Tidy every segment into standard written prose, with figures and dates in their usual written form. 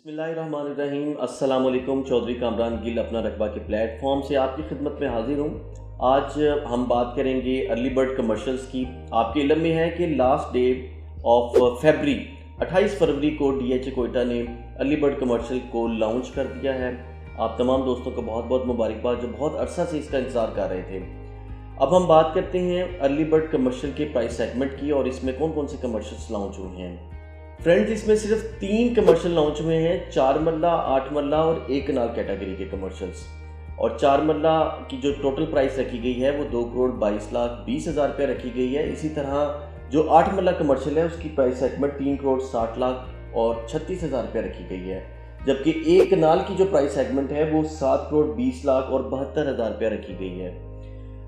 बिस्मिल्लाहिर्रहमानिर्रहीम। अस्सलाम वालेकुम। चौधरी कामरान गिल अपना रकबा के प्लेटफॉर्म से आपकी खिदमत में हाजिर हूँ। आज हम बात करेंगे अर्ली बर्ड कमर्शियल्स की। आपके इल्म में है कि लास्ट डे ऑफ फरवरी 28 फरवरी को DHA कोयटा ने अर्ली बर्ड कमर्शियल को लॉन्च कर दिया है। आप तमाम दोस्तों को बहुत बहुत मुबारकबाद जो बहुत अरसा से इसका इंतज़ार कर रहे थे। अब हम बात करते हैं अर्ली बर्ड कमर्शियल के प्राइस सेगमेंट की और इसमें कौन कौन से कमर्शियल्स लॉन्च हुए हैं। फ्रेंड्स, इसमें सिर्फ 3 कमर्शियल लॉन्च हुए हैं, 4 मरला, 8 मरला और 1 कनाल कैटेगरी के कमर्शियल्स। और 4 मरला की जो टोटल प्राइस रखी गई है वो 2,22,20,000 रुपये रखी गई है। इसी तरह जो 8 मरला कमर्शियल है उसकी प्राइस सेगमेंट 3,60,00,000 और 36,000 रुपये रखी गई है। जबकि 1 कनाल की जो प्राइस सेगमेंट है वो 7,20,00,000 और 72,000 रुपये रखी गई है।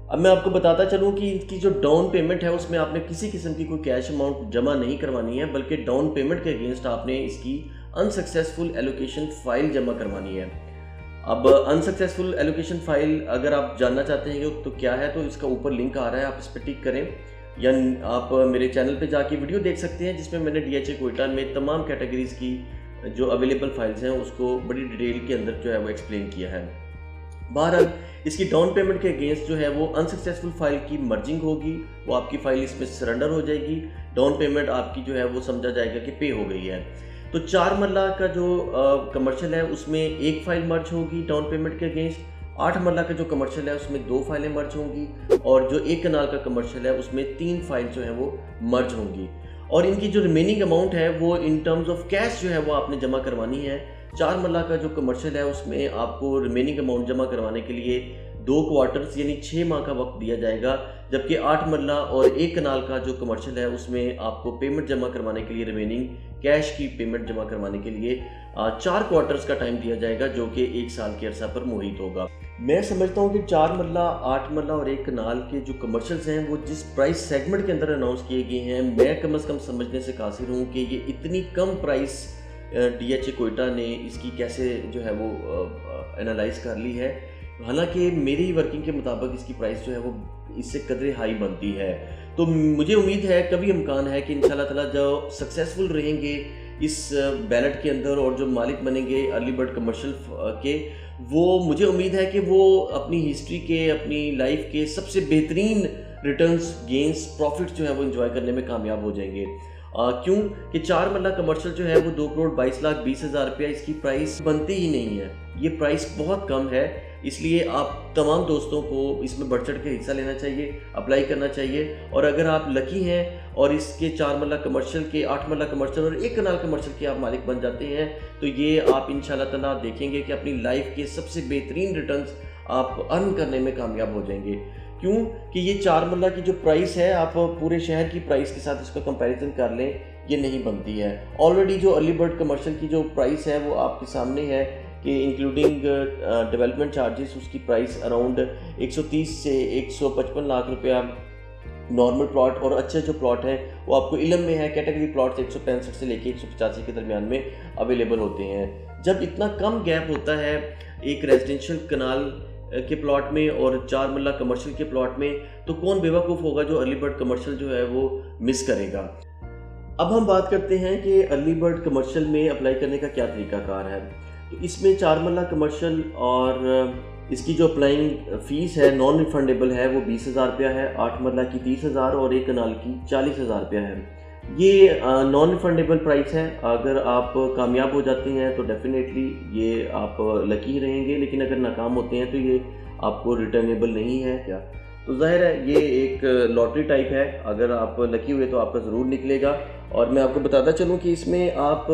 अब मैं आपको बताता चलूँ कि इनकी जो डाउन पेमेंट है उसमें आपने किसी किस्म की कोई कैश अमाउंट जमा नहीं करवानी है, बल्कि डाउन पेमेंट के अगेंस्ट आपने इसकी अनसक्सेसफुल एलोकेशन फ़ाइल जमा करवानी है। अब अनसक्सेसफुल एलोकेशन फ़ाइल अगर आप जानना चाहते हैं तो क्या है, तो इसका ऊपर लिंक आ रहा है, आप इस पर टिक करें या आप मेरे चैनल पे जाके वीडियो देख सकते हैं जिसमें मैंने DHA कोयटा में तमाम कैटेगरीज़ की जो अवेलेबल फाइल्स हैं उसको बड़ी डिटेल के अंदर जो है वो एक्सप्लेन किया है। बहरहाल इसकी डाउन पेमेंट के अगेंस्ट जो है वो अनसक्सेसफुल फाइल की मर्जिंग होगी, वो आपकी फ़ाइल इसमें सरेंडर हो जाएगी, डाउन पेमेंट आपकी जो है वो समझा जाएगा कि पे हो गई है। तो 4 मरला का जो कमर्शियल है उसमें 1 फाइल मर्ज होगी डाउन पेमेंट के अगेंस्ट, 8 मरला का जो कमर्शियल है उसमें 2 फाइलें मर्ज होंगी और जो 1 कनाल का कमर्शियल है उसमें 3 फाइल जो है वो मर्ज होंगी। और इनकी जो रिमेनिंग अमाउंट है वो इन टर्म्स ऑफ कैश जो है वो आपने जमा करवानी है। 4 मरला का जो कमर्शियल है उसमें आपको रिमेनिंग अमाउंट जमा करवाने के लिए 2 क्वार्टर्स यानी 6 माह का वक्त दिया जाएगा। जबकि 8 मरला और 1 कनाल का जो कमर्शियल है उसमें आपको पेमेंट जमा करवाने के लिए रिमेनिंग कैश की पेमेंट जमा करवाने के लिए 4 क्वार्टर्स का टाइम दिया जाएगा, जो कि 1 साल के अरसा पर मुहित होगा। मैं समझता हूँ कि 4 मरला, 8 मरला और 1 कनाल के जो कमर्शियल्स हैं वो जिस प्राइस सेगमेंट के अंदर अनाउंस किए गए हैं, मैं कम से कम समझने से कासिर हूँ कि ये इतनी कम प्राइस DHA कोयटा ने इसकी कैसे जो है वो एनालाइज कर ली है। हालांकि मेरी वर्किंग के मुताबिक इसकी प्राइस जो है वो इससे कदरे हाई बनती है। तो मुझे उम्मीद है, कभी इम्कान है कि इंशाल्लाह ताला जो सक्सेसफुल रहेंगे इस बैलेट के अंदर और जो मालिक बनेंगे अर्ली बर्ड कमर्शियल के, वो मुझे उम्मीद है कि वो अपनी हिस्ट्री के, अपनी लाइफ के सबसे बेहतरीन रिटर्न्स, गेंस, प्रॉफिट्स जो है वो एंजॉय करने में कामयाब हो जाएंगे। क्यों कि 4 मरला कमर्शियल जो है वो 2,22,20,000 रुपया इसकी प्राइस बनती ही नहीं है। ये प्राइस बहुत कम है, इसलिए आप तमाम दोस्तों को इसमें बढ़ चढ़ के हिस्सा लेना चाहिए, अप्लाई करना चाहिए। और अगर आप लकी हैं और इसके 4 मरला कमर्शियल के, 8 मरला कमर्शियल और 1 कनाल कमर्शियल के आप मालिक बन जाते हैं, तो ये आप इंशाल्लाह ताला देखेंगे कि अपनी लाइफ के सबसे बेहतरीन रिटर्न्स आप अर्न करने में कामयाब हो जाएंगे। क्यों कि ये 4 मरला की जो प्राइस है, आप पूरे शहर की प्राइस के साथ इसका कंपैरिजन कर लें, ये नहीं बनती है। ऑलरेडी जो अर्ली बर्ड कमर्शियल की जो प्राइस है वो आपके सामने है कि इंक्लूडिंग डेवलपमेंट चार्जेस उसकी प्राइस अराउंड 130 से 155 लाख रुपया नॉर्मल प्लॉट, और अच्छे जो प्लॉट हैं वो आपको इल्म में है कैटेगरी प्लॉट 165 से लेके 185 के दरमियान में अवेलेबल होते हैं। जब इतना कम गैप होता है एक रेजिडेंशियल कनाल के प्लॉट में और 4 मरला कमर्शियल के प्लॉट में, तो कौन बेवकूफ़ होगा जो अर्ली बर्ड कमर्शियल जो है वो मिस करेगा। अब हम बात करते हैं कि अर्ली बर्ड कमर्शियल में अप्लाई करने का क्या तरीकाकार है। तो इसमें 4 मरला कमर्शियल और इसकी जो अप्लाइंग फ़ीस है नॉन रिफंडेबल है वो 20,000 रुपया है, 8 मरला की 30,000 और 1 कनाल की 40,000 रुपया है। ये नॉन रिफंडेबल प्राइस है। अगर आप कामयाब हो जाते हैं तो डेफिनेटली ये आप लकी रहेंगे, लेकिन अगर नाकाम होते हैं तो ये आपको रिटर्नेबल नहीं है। क्या तो ज़ाहिर है ये एक लॉटरी टाइप है, अगर आप लकी हुए तो आपका ज़रूर निकलेगा। और मैं आपको बताता चलूँ कि इसमें आप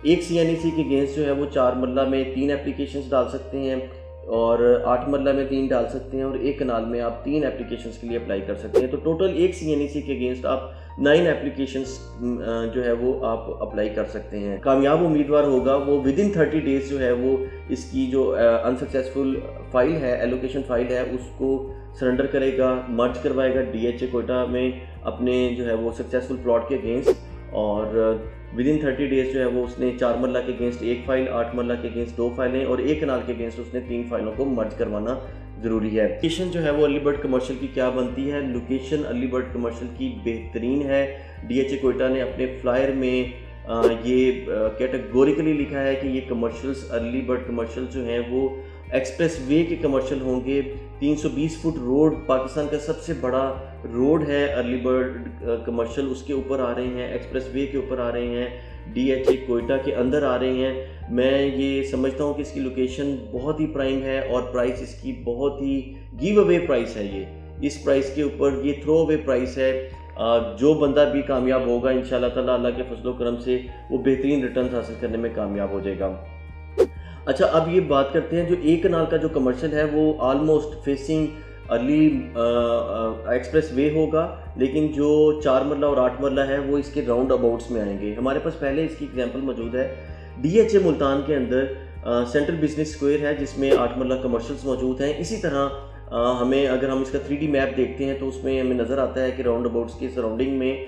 एक CNEC के अगेंस्ट जो है वो 4 मरला में 3 एप्लीकेशंस डाल सकते हैं और 8 मरला में 3 डाल सकते हैं और 1 कनाल में आप 3 एप्लीकेशंस के लिए अप्लाई कर सकते हैं। तो टोटल एक CNEC के अगेंस्ट आप 9 एप्लीकेशंस जो है वो आप अप्लाई कर सकते हैं। कामयाब उम्मीदवार होगा वो विदिन 30 डेज़ जो है वो इसकी जो अनसक्सेसफुल फाइल है, एलोकेशन फाइल है, उसको सरेंडर करेगा, मर्ज करवाएगा DHA कोयटा में अपने जो है वो सक्सेसफुल प्लॉट के अगेंस्ट, और विदिन 30 डेज़ जो है वो उसने 4 मरला के अगेंस्ट 1 फाइल, 8 मरला के अगेंस्ट 2 फाइलें और 1 कनाल के अगेंस्ट उसने 3 फाइलों को मर्ज करवाना ज़रूरी है। लोकेशन जो है वो अर्ली बर्ड कमर्शियल की क्या बनती है। लोकेशन अर्ली बर्ड कमर्शियल की बेहतरीन है। DHA कोयटा ने अपने फ्लायर में ये कैटेगोरिकली लिखा है कि ये कमर्शियल्स, अर्ली बर्ड कमर्शियल जो हैं वो एक्सप्रेस वे के कमर्शियल होंगे। 320 फुट रोड, पाकिस्तान का सबसे बड़ा रोड है अर्ली बर्ड कमर्शियल, उसके ऊपर आ रहे हैं, एक्सप्रेस वे के ऊपर आ रहे हैं, DHA कोयटा के अंदर आ रहे हैं। मैं ये समझता हूँ कि इसकी लोकेशन बहुत ही प्राइम है और प्राइस इसकी बहुत ही गिव अवे प्राइस है। ये इस प्राइस के ऊपर ये थ्रो अवे प्राइस है। जो बंदा भी कामयाब होगा इंशाल्लाह ताला अल्लाह के फजलो करम से वो बेहतरीन रिटर्न हासिल करने में कामयाब हो जाएगा। अच्छा, अब ये बात करते हैं जो एक कनाल का जो कमर्शियल है वो almost facing early express way होगा, लेकिन जो 4 मरला और 8 मरला है वो इसके राउंड अबाउट्स में आएंगे। हमारे पास पहले इसकी एग्जांपल मौजूद है DHA मुल्तान के अंदर सेंट्रल बिजनेस स्क्वायर है जिसमें 8 मरला कमर्शियल्स मौजूद हैं। इसी तरह हमें अगर हम इसका 3D मैप देखते हैं तो उसमें हमें नज़र आता है कि राउंड अबाउट्स के सराउंडिंग में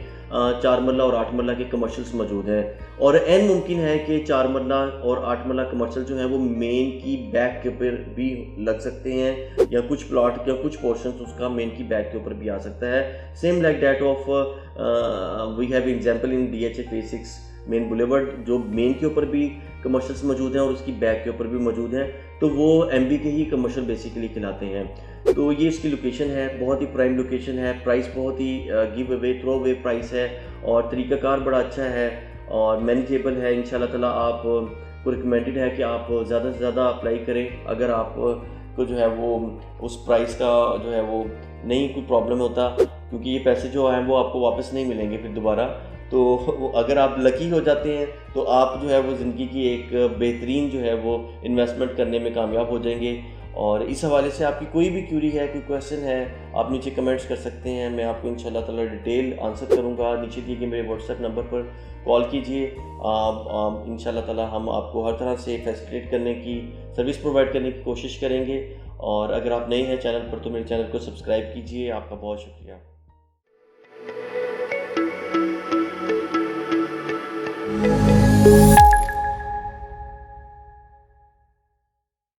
4 मरला और 8 मरला के कमर्शियल्स मौजूद हैं। और एन मुमकिन है कि 4 मरला और 8 मरला कमर्शियल जो हैं वो मेन की बैक के ऊपर भी लग सकते हैं, या कुछ प्लॉट या कुछ पोर्शंस उसका मेन की बैक के ऊपर भी आ सकता है। Same like that of we have example in DHA Phase 6 main boulevard, जो मेन के ऊपर भी कमर्शियल्स मौजूद हैं और उसकी बैक के ऊपर भी मौजूद हैं, तो वो MB के ही कमर्शियल बेसिकली खिलाते हैं। तो ये इसकी लोकेशन है, बहुत ही प्राइम लोकेशन है, प्राइस बहुत ही give away throw away price है और तरीक़ाकार बड़ा अच्छा है और मैनेजेबल है। इंशाल्लाह ताला आप को रिकमेंडेड है कि आप ज़्यादा से ज़्यादा अप्लाई करें। अगर आप को जो है वो उस प्राइस का जो है वो नहीं कोई प्रॉब्लम होता, क्योंकि ये पैसे जो हैं वो आपको वापस नहीं मिलेंगे फिर दोबारा। तो अगर आप लकी हो जाते हैं तो आप जो है वो ज़िंदगी की एक बेहतरीन जो है वो इन्वेस्टमेंट करने में कामयाब हो जाएंगे। और इस हवाले से आपकी कोई भी क्यूरी है, कोई क्वेश्चन है, आप नीचे कमेंट्स कर सकते हैं। मैं आपको इंशाल्लाह ताला डिटेल आंसर करूंगा। नीचे दिए गए मेरे व्हाट्सएप नंबर पर कॉल कीजिए। इंशाल्लाह ताला हम आपको हर तरह से फैसिलिटेट करने की सर्विस प्रोवाइड करने की कोशिश करेंगे। और अगर आप नए हैं चैनल पर तो मेरे चैनल को सब्सक्राइब कीजिए। आपका बहुत शुक्रिया।